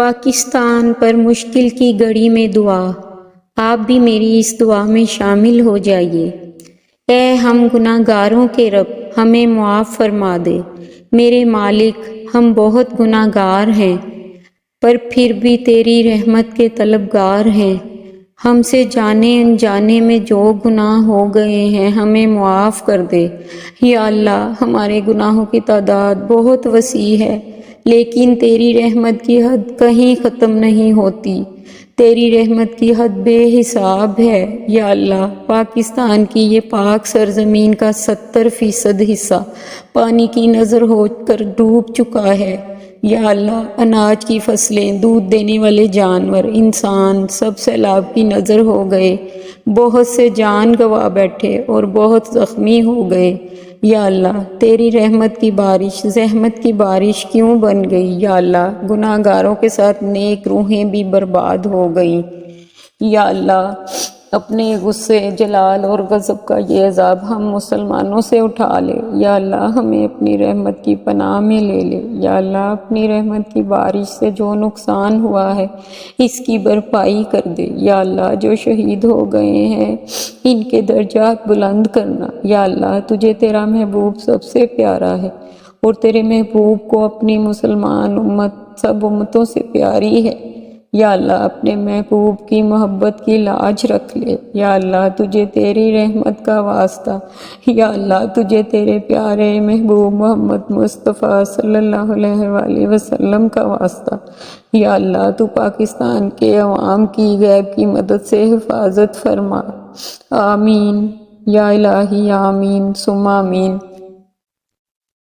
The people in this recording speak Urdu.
پاکستان پر مشکل کی گھڑی میں دعا، آپ بھی میری اس دعا میں شامل ہو جائیے۔ اے ہم گناہ گاروں کے رب، ہمیں معاف فرما دے۔ میرے مالک، ہم بہت گناہ گار ہیں، پر پھر بھی تیری رحمت کے طلبگار ہیں۔ ہم سے جانے انجانے میں جو گناہ ہو گئے ہیں ہمیں معاف کر دے۔ یا اللہ، ہمارے گناہوں کی تعداد بہت وسیع ہے، لیکن تیری رحمت کی حد کہیں ختم نہیں ہوتی۔ تیری رحمت کی حد بے حساب ہے۔ یا اللہ، پاکستان کی یہ پاک سرزمین کا 70% حصہ پانی کی نظر ہو کر ڈوب چکا ہے۔ یا اللہ، اناج کی فصلیں، دودھ دینے والے جانور، انسان سب سیلاب کی نظر ہو گئے۔ بہت سے جان گنوا بیٹھے اور بہت زخمی ہو گئے۔ یا اللہ، تیری رحمت کی بارش زحمت کی بارش کیوں بن گئی؟ یا اللہ، گناہ گاروں کے ساتھ نیک روحیں بھی برباد ہو گئیں۔ یا اللہ، اپنے غصے، جلال اور غضب کا یہ عذاب ہم مسلمانوں سے اٹھا لے۔ یا اللہ، ہمیں اپنی رحمت کی پناہ میں لے لے۔ یا اللہ، اپنی رحمت کی بارش سے جو نقصان ہوا ہے اس کی بھرپائی کر دے۔ یا اللہ، جو شہید ہو گئے ہیں ان کے درجات بلند کرنا۔ یا اللہ، تجھے تیرا محبوب سب سے پیارا ہے اور تیرے محبوب کو اپنی مسلمان امت سب امتوں سے پیاری ہے۔ یا اللہ، اپنے محبوب کی محبت کی لاج رکھ لے۔ یا اللہ، تجھے تیری رحمت کا واسطہ۔ یا اللہ، تجھے تیرے پیارے محبوب محمد مصطفیٰ صلی اللہ علیہ وآلہ وسلم کا واسطہ۔ یا اللہ، تو پاکستان کے عوام کی غیب کی مدد سے حفاظت فرما۔ آمین یا الہی، آمین ثم آمین۔